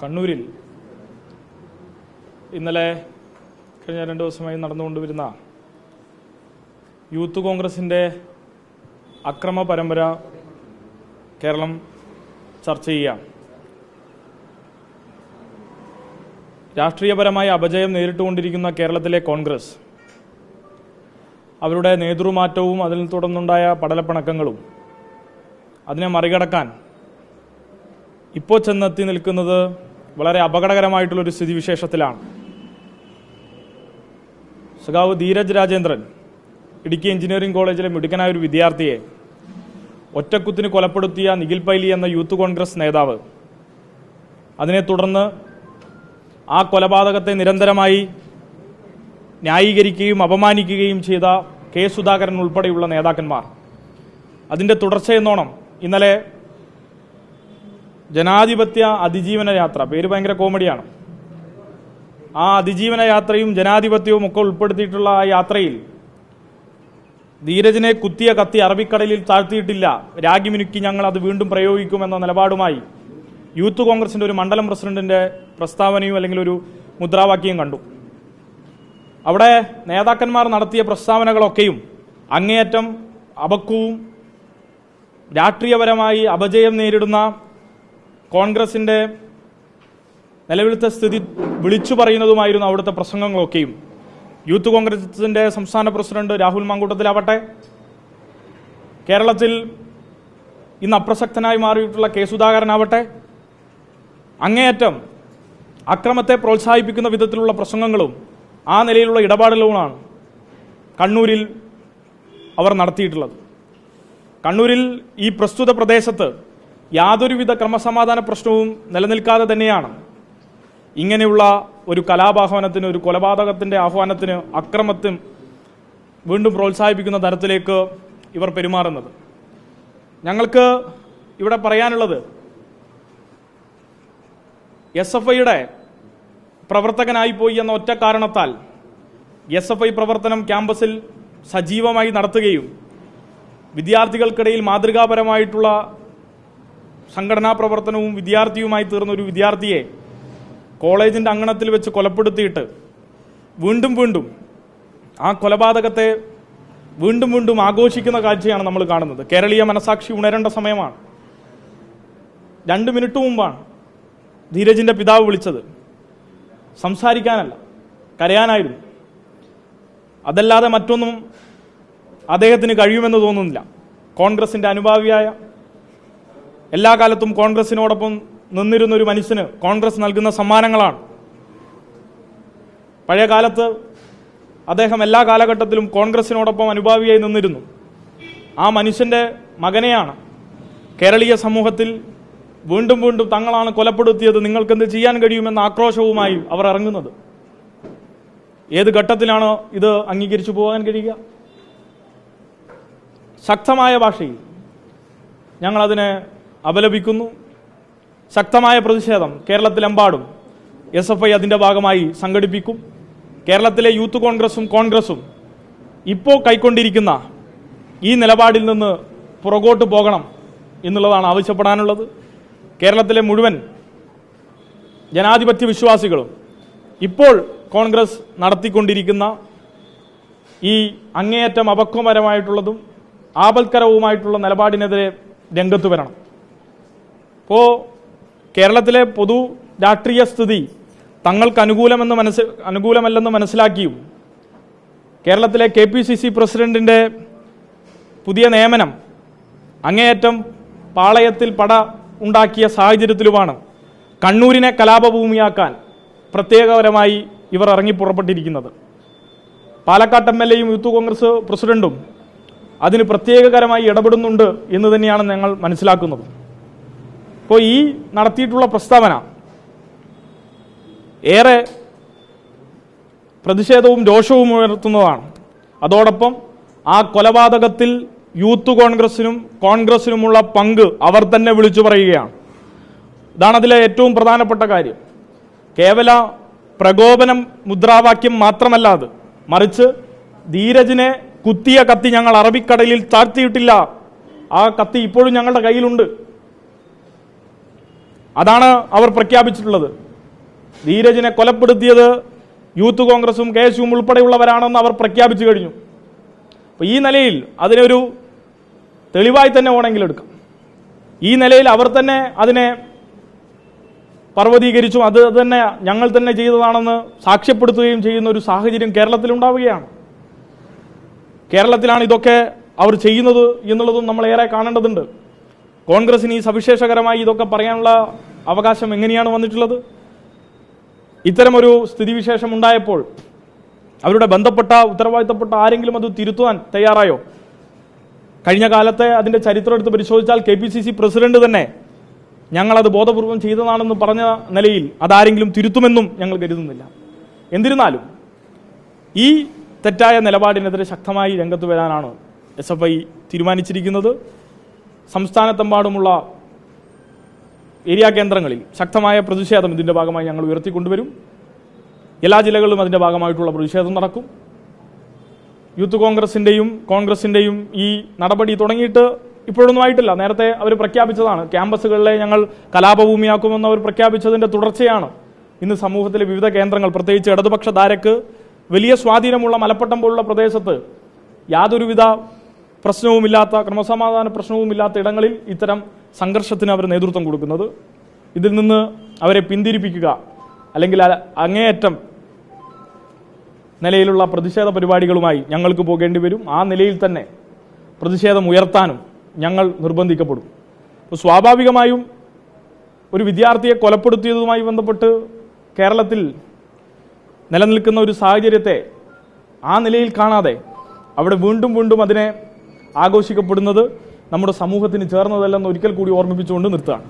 കണ്ണൂരിൽ ഇന്നലെ കഴിഞ്ഞ 2 ദിവസമായി നടന്നുകൊണ്ടുവരുന്ന യൂത്ത് കോൺഗ്രസിൻ്റെ അക്രമ പരമ്പര കേരളം ചർച്ച ചെയ്യാം. രാഷ്ട്രീയപരമായ അപജയം നേരിട്ടുകൊണ്ടിരിക്കുന്ന കേരളത്തിലെ കോൺഗ്രസ് അവരുടെ നേതൃമാറ്റവും അതിൽ തുടർന്നുണ്ടായ പടലപ്പിണക്കങ്ങളും അതിനെ മറികടക്കാൻ ഇപ്പോൾ ചെന്നെത്തി നിൽക്കുന്നത് വളരെ അപകടകരമായിട്ടുള്ളൊരു സ്ഥിതിവിശേഷത്തിലാണ്. സഖാവ് ധീരജ് രാജേന്ദ്രൻ ഇടുക്കി എഞ്ചിനീയറിംഗ് കോളേജിലെ മിടുക്കനായ ഒരു വിദ്യാർത്ഥിയെ ഒറ്റക്കുത്തിന് കൊലപ്പെടുത്തിയ നിഖിൽ പൈലി എന്ന യൂത്ത് കോൺഗ്രസ് നേതാവ്, അതിനെ തുടർന്ന് ആ കൊലപാതകത്തെ നിരന്തരമായി ന്യായീകരിക്കുകയും അപമാനിക്കുകയും ചെയ്ത കെ സുധാകരൻ ഉൾപ്പെടെയുള്ള നേതാക്കന്മാർ, അതിൻ്റെ തുടർച്ചയെന്നോണം ഇന്നലെ ജനാധിപത്യ അതിജീവന യാത്ര, പേര് ഭയങ്കര കോമഡിയാണ്, ആ അതിജീവന യാത്രയും ജനാധിപത്യവും ഒക്കെ ഉൾപ്പെടുത്തിയിട്ടുള്ള ആ യാത്രയിൽ ധീരജിനെ കുത്തിയ കത്തി അറബിക്കടലിൽ താഴ്ത്തിയിട്ടില്ല, രാഗിമിനുക്കി ഞങ്ങൾ അത് വീണ്ടും പ്രയോഗിക്കുമെന്ന നിലപാടുമായി യൂത്ത് കോൺഗ്രസിൻ്റെ ഒരു മണ്ഡലം പ്രസിഡന്റിൻ്റെ പ്രസ്താവനയും അല്ലെങ്കിൽ ഒരു മുദ്രാവാക്യം കണ്ടു. അവിടെ നേതാക്കന്മാർ നടത്തിയ പ്രസ്താവനകളൊക്കെയും അങ്ങേയറ്റം അപക്വവും രാഷ്ട്രീയപരമായി അപജയം നേരിടുന്ന കോൺഗ്രസിൻ്റെ നിലവിലത്തെ സ്ഥിതി വിളിച്ചു പറയുന്നതുമായിരുന്നു അവിടുത്തെ പ്രസംഗങ്ങളൊക്കെയും. യൂത്ത് കോൺഗ്രസിൻ്റെ സംസ്ഥാന പ്രസിഡന്റ് രാഹുൽ മാങ്കൂട്ടത്തിലാവട്ടെ, കേരളത്തിൽ ഇന്ന് അപ്രസക്തനായി മാറിയിട്ടുള്ള കെ സുധാകരനാവട്ടെ, അങ്ങേയറ്റം അക്രമത്തെ പ്രോത്സാഹിപ്പിക്കുന്ന വിധത്തിലുള്ള പ്രസംഗങ്ങളും ആ നിലയിലുള്ള ഇടപാടുകളുമാണ് കണ്ണൂരിൽ അവർ നടത്തിയിട്ടുള്ളത്. കണ്ണൂരിൽ ഈ പ്രസ്തുത പ്രദേശത്ത് യാതൊരുവിധ ക്രമസമാധാന പ്രശ്നവും നിലനിൽക്കാതെ തന്നെയാണ് ഇങ്ങനെയുള്ള ഒരു കലാപാഹ്വാനത്തിന്, ഒരു കൊലപാതകത്തിൻ്റെ ആഹ്വാനത്തിന്, അക്രമത്തിന് വീണ്ടും പ്രോത്സാഹിപ്പിക്കുന്ന തരത്തിലേക്ക് ഇവർ പെരുമാറുന്നത്. ഞങ്ങൾക്ക് ഇവിടെ പറയാനുള്ളത്, SFIയുടെ പ്രവർത്തകനായിപ്പോയി എന്ന ഒറ്റ കാരണത്താൽ SFI പ്രവർത്തനം ക്യാമ്പസിൽ സജീവമായി നടത്തുകയും വിദ്യാർത്ഥികൾക്കിടയിൽ മാതൃകാപരമായിട്ടുള്ള സംഘടനാ പ്രവർത്തനവും വിദ്യാർത്ഥിയുമായി തീർന്ന ഒരു വിദ്യാർത്ഥിയെ കോളേജിൻ്റെ അങ്കണത്തിൽ വെച്ച് കൊലപ്പെടുത്തിയിട്ട് വീണ്ടും വീണ്ടും ആ കൊലപാതകത്തെ വീണ്ടും വീണ്ടും ആഘോഷിക്കുന്ന കാഴ്ചയാണ് നമ്മൾ കാണുന്നത്. കേരളീയ മനസാക്ഷി ഉണരേണ്ട സമയമാണ്. 2 മിനിറ്റ് മുമ്പാണ് ധീരജിൻ്റെ പിതാവ് വിളിച്ചത്. സംസാരിക്കാനല്ല, കരയാനായിരുന്നു. അതല്ലാതെ മറ്റൊന്നും അദ്ദേഹത്തിന് കഴിയുമെന്ന് തോന്നുന്നില്ല. കോൺഗ്രസിൻ്റെ അനുഭാവിയായ, എല്ലാ കാലത്തും കോൺഗ്രസിനോടൊപ്പം നിന്നിരുന്നൊരു മനുഷ്യന് കോൺഗ്രസ് നൽകുന്ന സമ്മാനങ്ങളാണ്. പഴയ കാലത്ത് അദ്ദേഹം എല്ലാ കാലഘട്ടത്തിലും കോൺഗ്രസിനോടൊപ്പം അനുഭാവിയായി നിന്നിരുന്നു. ആ മനുഷ്യൻ്റെ മകനെയാണ് കേരളീയ സമൂഹത്തിൽ വീണ്ടും വീണ്ടും തങ്ങളാണ് കൊലപ്പെടുത്തിയത്, നിങ്ങൾക്കെന്ത് ചെയ്യാൻ കഴിയുമെന്ന ആക്രോശവുമായി അവർ ഇറങ്ങുന്നത്. ഏത് ഘട്ടത്തിലാണോ ഇത് അംഗീകരിച്ചു പോകാൻ കഴിയുക? ശക്തമായ ഭാഷയിൽ ഞങ്ങളതിനെ അപലപിക്കുന്നു. ശക്തമായ പ്രതിഷേധം കേരളത്തിലെമ്പാടും SFI അതിൻ്റെ ഭാഗമായി സംഘടിപ്പിക്കും. കേരളത്തിലെ യൂത്ത് കോൺഗ്രസും ഇപ്പോൾ കൈക്കൊണ്ടിരിക്കുന്ന ഈ നിലപാടിൽ നിന്ന് പുറകോട്ട് പോകണം എന്നുള്ളതാണ് ആവശ്യപ്പെടാനുള്ളത്. കേരളത്തിലെ മുഴുവൻ ജനാധിപത്യ വിശ്വാസികളും ഇപ്പോൾ കോൺഗ്രസ് നടത്തിക്കൊണ്ടിരിക്കുന്ന ഈ അങ്ങേയറ്റം അപക്വപരമായിട്ടുള്ളതും ആപൽക്കരവുമായിട്ടുള്ള നിലപാടിനെതിരെ രംഗത്ത് വരണം. ഇപ്പോൾ കേരളത്തിലെ പൊതു രാഷ്ട്രീയ സ്ഥിതി തങ്ങൾക്ക് അനുകൂലമല്ലെന്ന് മനസ്സിലാക്കിയും കേരളത്തിലെ KPCC പ്രസിഡന്റിൻ്റെ പുതിയ നിയമനം അങ്ങേയറ്റം പാളയത്തിൽ പട ഉണ്ടാക്കിയ സാഹചര്യത്തിലുമാണ് കണ്ണൂരിനെ കലാപഭൂമിയാക്കാൻ പ്രത്യേകപരമായി ഇവർ ഇറങ്ങിപ്പുറപ്പെട്ടിരിക്കുന്നത്. പാലക്കാട് MLAയും യൂത്ത് കോൺഗ്രസ് പ്രസിഡന്റും അതിന് പ്രത്യേകകരമായി ഇടപെടുന്നുണ്ട് എന്ന് തന്നെയാണ് ഞങ്ങൾ മനസ്സിലാക്കുന്നത്. ഇപ്പോൾ ഈ നടത്തിയിട്ടുള്ള പ്രസ്താവന ഏറെ പ്രതിഷേധവും രോഷവും ഉയർത്തുന്നതാണ്. അതോടൊപ്പം ആ കൊലപാതകത്തിൽ യൂത്ത് കോൺഗ്രസിനുമുള്ള പങ്ക് അവർ തന്നെ വിളിച്ചു പറയുകയാണ്. ഇതാണ് അതിലെ ഏറ്റവും പ്രധാനപ്പെട്ട കാര്യം. കേവല പ്രകോപനം മുദ്രാവാക്യം മാത്രമല്ല അത്, മറിച്ച് ധീരജിനെ കുത്തിയ കത്തി ഞങ്ങൾ അറബിക്കടലിൽ താഴ്ത്തിയിട്ടില്ല, ആ കത്തി ഇപ്പോഴും ഞങ്ങളുടെ കയ്യിലുണ്ട്. അതാണ് അവർ പ്രഖ്യാപിച്ചിട്ടുള്ളത്. ധീരജിനെ കൊലപ്പെടുത്തിയത് യൂത്ത് കോൺഗ്രസും KSUവും ഉൾപ്പെടെയുള്ളവരാണെന്ന് അവർ പ്രഖ്യാപിച്ചു കഴിഞ്ഞു. അപ്പോൾ ഈ നിലയിൽ അതിനൊരു തെളിവായി തന്നെ വേണമെങ്കിൽ എടുക്കാം. ഈ നിലയിൽ അവർ തന്നെ അതിനെ പർവ്വതീകരിച്ചും അത് തന്നെ ഞങ്ങൾ തന്നെ ചെയ്തതാണെന്ന് സാക്ഷ്യപ്പെടുത്തുകയും ചെയ്യുന്ന ഒരു സാഹചര്യം കേരളത്തിലുണ്ടാവുകയാണ്. കേരളത്തിലാണ് ഇതൊക്കെ അവർ ചെയ്യുന്നത് എന്നുള്ളതും നമ്മൾ ഏറെ കാണേണ്ടതുണ്ട്. കോൺഗ്രസിന് ഈ സവിശേഷകരമായി ഇതൊക്കെ പറയാനുള്ള അവകാശം എങ്ങനെയാണ് വന്നിട്ടുള്ളത്? ഇത്തരമൊരു സ്ഥിതിവിശേഷം ഉണ്ടായപ്പോൾ അവരുടെ ബന്ധപ്പെട്ട ഉത്തരവാദിത്തപ്പെട്ട ആരെങ്കിലും അത് തിരുത്തുവാൻ തയ്യാറായോ? കഴിഞ്ഞ കാലത്തെ അതിൻ്റെ ചരിത്രം എടുത്ത് പരിശോധിച്ചാൽ KPCC പ്രസിഡന്റ് തന്നെ ഞങ്ങളത് ബോധപൂർവം ചെയ്തതാണെന്ന് പറഞ്ഞ നിലയിൽ അതാരെങ്കിലും തിരുത്തുമെന്നും ഞങ്ങൾ കരുതുന്നില്ല. എന്നിരുന്നാലും ഈ തെറ്റായ നിലപാടിനെതിരെ ശക്തമായി രംഗത്ത് വരാനാണ് SFI തീരുമാനിച്ചിരിക്കുന്നത്. സംസ്ഥാനത്തെമ്പാടുമുള്ള ഏരിയ കേന്ദ്രങ്ങളിൽ ശക്തമായ പ്രതിഷേധം ഇതിൻ്റെ ഭാഗമായി ഞങ്ങൾ ഉയർത്തിക്കൊണ്ടുവരും. എല്ലാ ജില്ലകളിലും അതിൻ്റെ ഭാഗമായിട്ടുള്ള പ്രതിഷേധം നടക്കും. യൂത്ത് കോൺഗ്രസിൻ്റെയും ഈ നടപടി തുടങ്ങിയിട്ട് ഇപ്പോഴൊന്നും ആയിട്ടില്ല. നേരത്തെ അവർ പ്രഖ്യാപിച്ചതാണ്. ക്യാമ്പസുകളിലെ ഞങ്ങൾ കലാപഭൂമിയാക്കുമെന്ന് അവർ പ്രഖ്യാപിച്ചതിൻ്റെ തുടർച്ചയാണ് ഇന്ന് സമൂഹത്തിലെ വിവിധ കേന്ദ്രങ്ങൾ, പ്രത്യേകിച്ച് ഇടതുപക്ഷ ധാരക്ക് വലിയ സ്വാധീനമുള്ള മലപ്പട്ടം പോലുള്ള പ്രദേശത്ത് യാതൊരുവിധ പ്രശ്നവുമില്ലാത്ത, ക്രമസമാധാന പ്രശ്നവുമില്ലാത്ത ഇടങ്ങളിൽ ഇത്തരം സംഘർഷത്തിന് അവർ നേതൃത്വം കൊടുക്കുന്നത്. ഇതിൽ നിന്ന് അവരെ പിന്തിരിപ്പിക്കുക അല്ലെങ്കിൽ അങ്ങേയറ്റം നിലയിലുള്ള പ്രതിഷേധ പരിപാടികളുമായി ഞങ്ങൾക്ക് പോകേണ്ടി വരും. ആ നിലയിൽ തന്നെ പ്രതിഷേധം ഉയർത്താനും ഞങ്ങൾ നിർബന്ധിക്കപ്പെടും. അപ്പോൾ സ്വാഭാവികമായും ഒരു വിദ്യാർത്ഥിയെ കൊലപ്പെടുത്തിയതുമായി ബന്ധപ്പെട്ട് കേരളത്തിൽ നിലനിൽക്കുന്ന ഒരു സാഹചര്യത്തെ ആ നിലയിൽ കാണാതെ അവിടെ വീണ്ടും അതിനെ ആഘോഷിക്കപ്പെടുന്നത് നമ്മുടെ സമൂഹത്തിന് ചേർന്നതല്ലെന്ന് ഒരിക്കൽ കൂടി ഓർമ്മിപ്പിച്ചുകൊണ്ട് നിർത്തുകയാണ്.